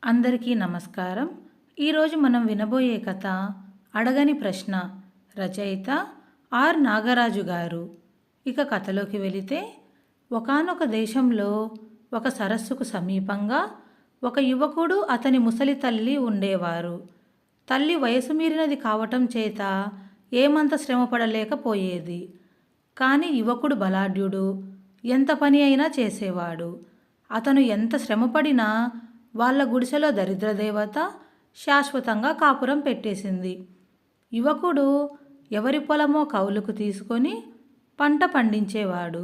అందరికీ నమస్కారం. ఈరోజు మనం వినబోయే కథ అడగని ప్రశ్న. రచయిత ఆర్ నాగరాజు గారు. ఇక కథలోకి వెళితే, ఒకానొక దేశంలో ఒక సరస్సుకు సమీపంగా ఒక యువకుడు అతని ముసలి తల్లి ఉండేవారు. తల్లి వయసు మీరినది కావటం చేత ఏమంత శ్రమపడలేకపోయేది. కానీ యువకుడు బలాఢ్యుడు, ఎంత పని అయినా చేసేవాడు. అతను ఎంత శ్రమపడినా వాళ్ళ గుడిసెలో దరిద్రదేవత శాశ్వతంగా కాపురం పెట్టేసింది. యువకుడు ఎవరి పొలమో కౌలుకు తీసుకొని పంట పండించేవాడు.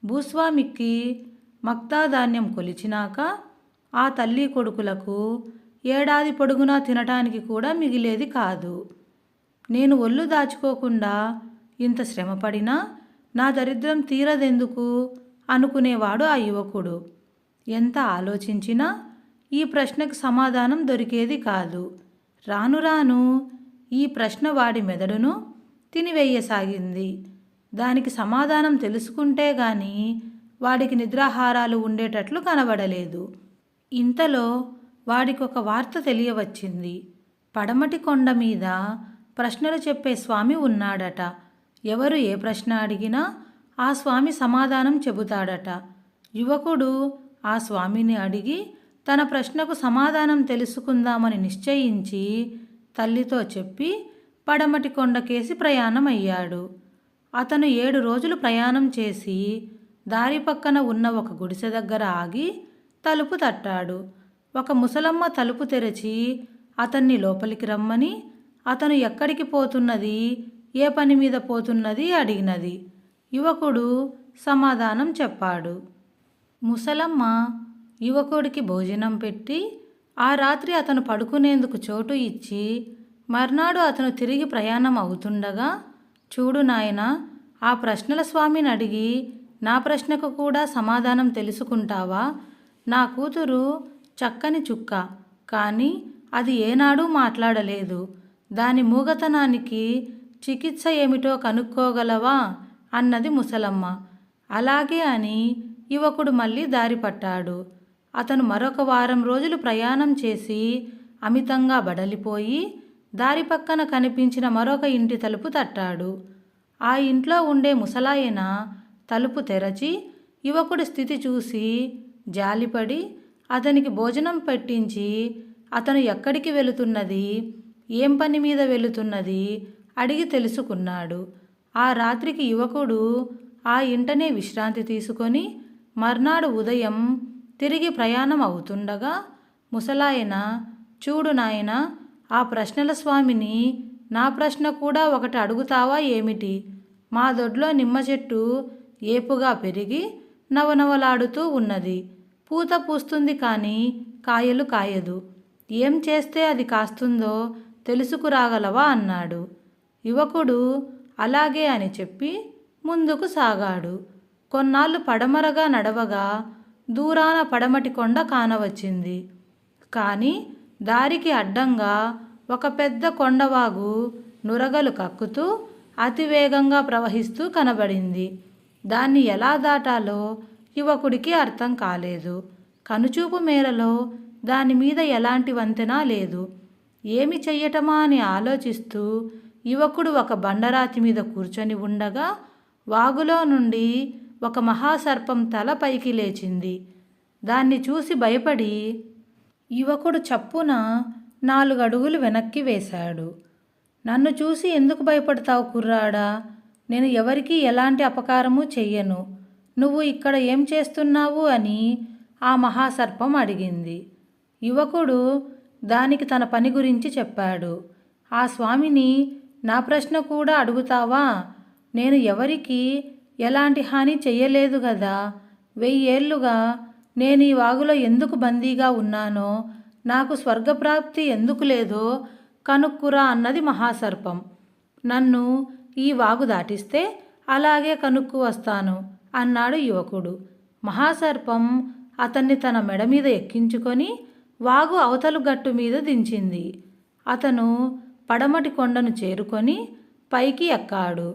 భూస్వామికి మక్తాధాన్యం కొలిచినాక ఆ తల్లి కొడుకులకు ఏడాది పొడుగునా తినటానికి కూడా మిగిలేది కాదు. నేను ఒళ్ళు దాచుకోకుండా ఇంత శ్రమపడినా నా దరిద్రం తీరదెందుకు అనుకునేవాడు ఆ యువకుడు. ఎంత ఆలోచించినా ఈ ప్రశ్నకు సమాధానం దొరికేది కాదు. రాను రాను ఈ ప్రశ్న వాడి మెదడును తినివేయసాగింది. దానికి సమాధానం తెలుసుకుంటే గాని వాడికి నిద్రాహారాలు ఉండేటట్లు కనబడలేదు. ఇంతలో వాడికొక వార్త తెలియవచ్చింది. పడమటి కొండ మీద ప్రశ్నలు చెప్పే స్వామి ఉన్నాడట. ఎవరు ఏ ప్రశ్న అడిగినా ఆ స్వామి సమాధానం చెబుతాడట. యువకుడు ఆ స్వామిని అడిగి తన ప్రశ్నకు సమాధానం తెలుసుకుందామని నిశ్చయించి తల్లితో చెప్పి పడమటి కొండకేసి ప్రయాణమయ్యాడు. అతను 7 రోజులు ప్రయాణం చేసి దారి పక్కన ఉన్న ఒక గుడిసె దగ్గర ఆగి తలుపు తట్టాడు. ఒక ముసలమ్మ తలుపు తెరచి అతన్ని లోపలికి రమ్మని, అతను ఎక్కడికి పోతున్నది, ఏ పని మీద పోతున్నది అడిగినది. యువకుడు సమాధానం చెప్పాడు. ముసలమ్మ యువకుడికి భోజనం పెట్టి ఆ రాత్రి అతను పడుకునేందుకు చోటు ఇచ్చి మర్నాడు అతను తిరిగి ప్రయాణం అవుతుండగా, చూడు నాయనా, ఆ ప్రశ్నల స్వామిని అడిగి నా ప్రశ్నకు కూడా సమాధానం తెలుసుకుంటావా? నా కూతురు చక్కని చుక్క, కానీ అది ఏనాడూ మాట్లాడలేదు. దాని మూగతనానికి చికిత్స ఏమిటో కనుక్కోగలవా అన్నది ముసలమ్మ. అలాగే అని యువకుడు మళ్ళీ దారి పట్టాడు. అతను మరొక వారం రోజులు ప్రయాణం చేసి అమితంగా బడలిపోయి దారి పక్కన కనిపించిన మరొక ఇంటి తలుపు తట్టాడు. ఆ ఇంట్లో ఉండే ముసలాయన తలుపు తెరచి యువకుడి స్థితి చూసి జాలిపడి అతనికి భోజనం పెట్టించి అతను ఎక్కడికి వెళుతున్నది, ఏం పని మీద వెళుతున్నది అడిగి తెలుసుకున్నాడు. ఆ రాత్రికి యువకుడు ఆ ఇంటనే విశ్రాంతి తీసుకొని మర్నాడు ఉదయం తిరిగి ప్రయాణం అవుతుండగా ముసలాయన, చూడు నాయనా, ఆ ప్రశ్నల స్వామిని నా ప్రశ్న కూడా ఒకటి అడుగుతావా ఏమిటి? మా దొడ్లో నిమ్మ చెట్టు ఏపుగా పెరిగి నవనవలాడుతూ ఉన్నది. పూత పూస్తుంది కానీ కాయలు కాయదు. ఏం చేస్తే అది కాస్తుందో తెలుసుకురాగలవా అన్నాడు. యువకుడు అలాగే అని చెప్పి ముందుకు సాగాడు. కొన్నాళ్ళు పడమరగా నడవగా దూరాన పడమటి కొండ కానవచ్చింది. కానీ దారికి అడ్డంగా ఒక పెద్ద కొండవాగు నురగలు కక్కుతూ అతివేగంగా ప్రవహిస్తూ కనబడింది. దాన్ని ఎలా దాటాలో యువకుడికి అర్థం కాలేదు. కనుచూపు మేరలో దాని మీద ఎలాంటి వంతెన లేదు. ఏమి చెయ్యటమా అని ఆలోచిస్తూ యువకుడు ఒక బండరాతి మీద కూర్చొని ఉండగా వాగులో నుండి ఒక మహాసర్పం తల పైకి లేచింది. దాన్ని చూసి భయపడి యువకుడు చప్పున 4 అడుగులు వెనక్కి వేశాడు. నన్ను చూసి ఎందుకు భయపడతావు కుర్రాడా? నేను ఎవరికీ ఎలాంటి అపకారము చెయ్యను. నువ్వు ఇక్కడ ఏం చేస్తున్నావు అని ఆ మహాసర్పం అడిగింది. యువకుడు దానికి తన పని గురించి చెప్పాడు. ఆ స్వామిని నా ప్రశ్న కూడా అడుగుతావా? నేను ఎవరికి ఎలాంటి హాని చెయ్యలేదు గదా. 1000 ఏళ్లుగా నేను ఈ వాగులో ఎందుకు బందీగా ఉన్నానో, నాకు స్వర్గప్రాప్తి ఎందుకు లేదో కనుక్కురా అన్నది మహాసర్పం. నన్ను ఈ వాగు దాటిస్తే అలాగే కనుక్కు వస్తాను అన్నాడు యువకుడు. మహాసర్పం అతన్ని తన మెడ మీద ఎక్కించుకొని వాగు అవతలు గట్టు మీద దించింది. అతను పడమటి కొండను చేరుకొని పైకి ఎక్కాడు.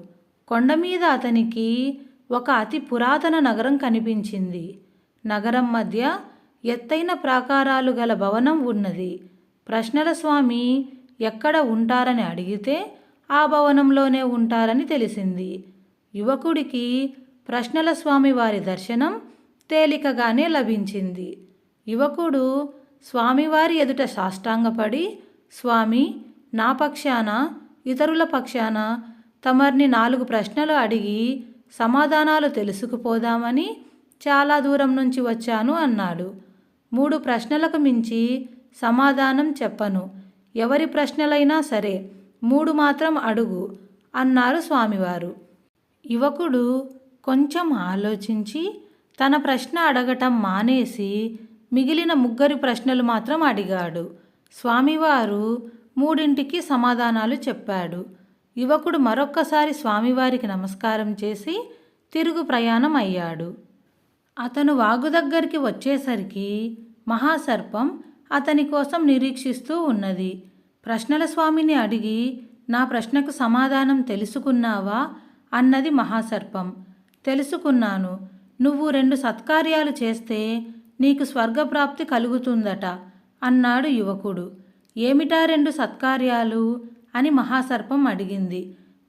కొండ మీద అతనికి ఒక అతి పురాతన నగరం కనిపించింది. నగరం మధ్య ఎత్తైన ప్రాకారాలు గల భవనం ఉన్నది. ప్రశ్నల స్వామి ఎక్కడ ఉంటారని అడిగితే ఆ భవనంలోనే ఉంటారని తెలిసింది. యువకుడికి ప్రశ్నల స్వామి వారి దర్శనం తేలికగానే లభించింది. యువకుడు స్వామివారి ఎదుట సాష్టాంగపడి, స్వామి, నా పక్షాన ఇతరుల పక్షాన తమర్ని 4 ప్రశ్నలు అడిగి సమాధానాలు తెలుసుకుపోదామని చాలా దూరం నుంచి వచ్చాను అన్నాడు. 3 ప్రశ్నలకు మించి సమాధానం చెప్పను. ఎవరి ప్రశ్నలైనా సరే 3 మాత్రం అడుగు అన్నారు స్వామివారు. యువకుడు కొంచెం ఆలోచించి తన ప్రశ్న అడగటం మానేసి మిగిలిన 3 ప్రశ్నలు మాత్రం అడిగాడు. స్వామివారు 3ంటికి సమాధానాలు చెప్పాడు. యువకుడు మరొక్కసారి స్వామివారికి నమస్కారం చేసి తిరుగు ప్రయాణం అయ్యాడు. అతను వాగు దగ్గరికి వచ్చేసరికి మహాసర్పం అతని కోసం నిరీక్షిస్తూ ఉన్నది. ప్రశ్నల స్వామిని అడిగి, నా ప్రశ్నకు సమాధానం తెలుసుకున్నావా అన్నది మహాసర్పం. తెలుసుకున్నాను. నువ్వు 2 సత్కార్యాలు చేస్తే నీకు స్వర్గప్రాప్తి కలుగుతుందట అన్నాడు యువకుడు. ఏమిటా 2 సత్కార్యాలు అని మహాసర్పం అడిగింది.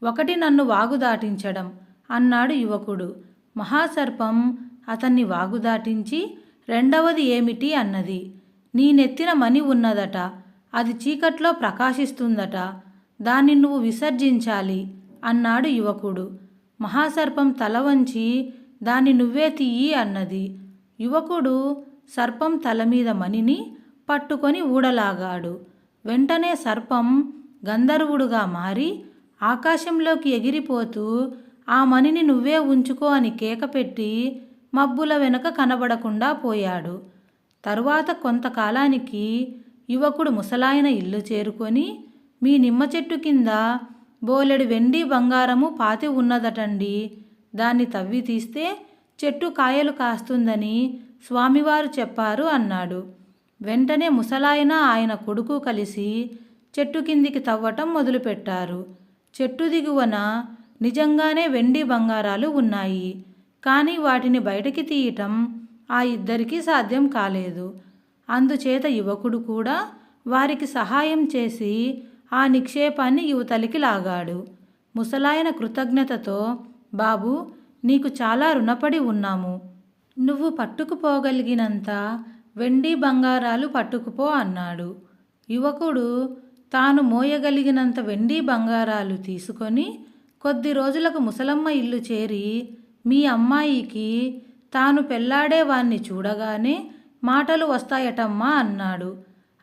1 నన్ను వాగు దాటించడం అన్నాడు యువకుడు. మహాసర్పం అతన్ని వాగు దాటించి, 2వది ఏమిటి అన్నది. నీ నెత్తిన మణి ఉన్నదట, అది చీకట్లో ప్రకాశిస్తుందట, దాన్ని నువ్వు విసర్జించాలి అన్నాడు యువకుడు. మహాసర్పం తల వంచి, దాన్ని నువ్వే తీయి అన్నది. యువకుడు సర్పం తల మీద మణిని పట్టుకొని ఊడలాగాడు. వెంటనే సర్పం గంధర్వుడుగా మారి ఆకాశంలోకి ఎగిరిపోతూ, ఆ మణిని నువ్వే ఉంచుకో అని కేకపెట్టి మబ్బుల వెనుక కనబడకుండా పోయాడు. తరువాత కొంతకాలానికి యువకుడు ముసలాయన ఇల్లు చేరుకొని, మీ నిమ్మ చెట్టు కింద బోలెడు వెండి బంగారము పాతి ఉన్నదటండి, దాన్ని తవ్వి తీస్తే చెట్టు కాయలు కాస్తుందని స్వామివారు చెప్పారు అన్నాడు. వెంటనే ముసలాయన ఆయన కొడుకు కలిసి చెట్టు కిందికి తవ్వటం మొదలుపెట్టారు. చెట్టు దిగువన నిజంగానే వెండి బంగారాలు ఉన్నాయి. కానీ వాటిని బయటికి తీయటం ఆ ఇద్దరికీ సాధ్యం కాలేదు. అందుచేత యువకుడు కూడా వారికి సహాయం చేసి ఆ నిక్షేపాన్ని యువతలికి లాగాడు. ముసలాయన కృతజ్ఞతతో, బాబు, నీకు చాలా రుణపడి ఉన్నాము. నువ్వు పట్టుకుపోగలిగినంత వెండి బంగారాలు పట్టుకుపో అన్నాడు. యువకుడు తాను మోయగలిగినంత వెండి బంగారాలు తీసుకొని కొద్ది రోజులకు ముసలమ్మ ఇల్లు చేరి, మీ అమ్మాయికి తాను పెళ్లాడేవాణ్ణి చూడగానే మాటలు వస్తాయటమ్మా అన్నాడు.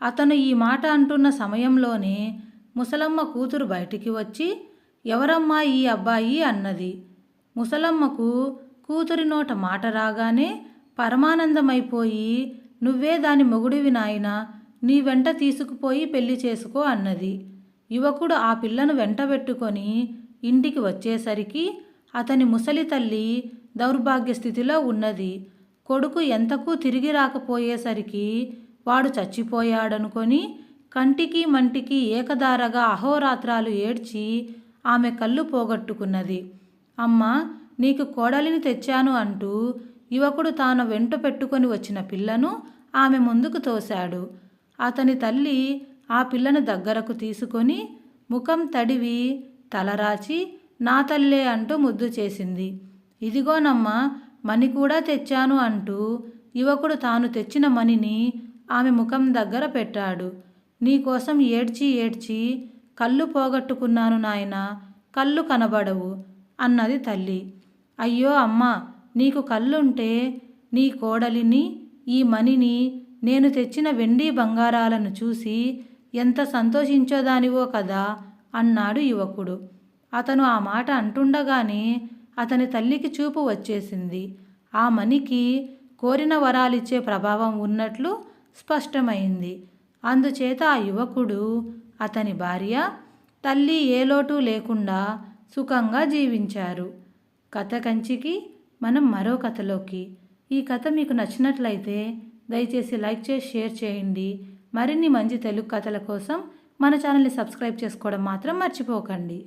అతను ఈ మాట అంటున్న సమయంలోనే ముసలమ్మ కూతురు బయటికి వచ్చి, ఎవరమ్మా ఈ అబ్బాయి అన్నది. ముసలమ్మకు కూతురి నోట మాట రాగానే పరమానందమైపోయి, నువ్వే దాని మొగుడివి నాయనా, నీ వెంట తీసుకుపోయి పెళ్లి చేసుకో అన్నది. యువకుడు ఆ పిల్లను వెంటబెట్టుకొని ఇంటికి వచ్చేసరికి అతని ముసలి తల్లి దౌర్భాగ్య స్థితిలో ఉన్నది. కొడుకు ఎంతకు తిరిగి రాకపోయేసరికి వాడు చచ్చిపోయాడనుకొని కంటికి మంటికి ఏకదారగా అహోరాత్రాలు ఏడ్చి ఆమె కళ్ళు పోగొట్టుకున్నది. అమ్మా, నీకు కోడలిని తెచ్చాను అంటూ యువకుడు తాను వెంట పెట్టుకొని వచ్చిన పిల్లను ఆమె ముందుకు తోశాడు. అతని తల్లి ఆ పిల్లను దగ్గరకు తీసుకొని ముఖం తడివి తలరాచి, నా తల్లే అంటూ ముద్దు చేసింది. ఇదిగోనమ్మా, మణి కూడా తెచ్చాను అంటూ యువకుడు తాను తెచ్చిన మణిని ఆమె ముఖం దగ్గర పెట్టాడు. నీకోసం ఏడ్చి ఏడ్చి కళ్ళు పోగొట్టుకున్నాను నాయనా, కళ్ళు కనబడవు అన్నది తల్లి. అయ్యో అమ్మా, నీకు కళ్ళుంటే నీ కోడలిని, ఈ మణిని, నేను తెచ్చిన వెండి బంగారాలను చూసి ఎంత సంతోషించోదానివో కదా అన్నాడు యువకుడు. అతను ఆ మాట అంటుండగానే అతని తల్లికి చూపు వచ్చేసింది. ఆ మణికి కోరిన వరాలిచ్చే ప్రభావం ఉన్నట్లు స్పష్టమైంది. అందుచేత ఆ యువకుడు, అతని భార్య, తల్లి ఏ లోటు లేకుండా సుఖంగా జీవించారు. కథ కంచికి మనం మరో కథలోకి. ఈ కథ మీకు నచ్చినట్లయితే దయచేసి లైక్ చేసి షేర్ చేయండి. మరిన్ని మంచి తెలుగు కథల కోసం మన ఛానల్ని సబ్స్క్రైబ్ చేసుకోవడం మాత్రం మర్చిపోకండి.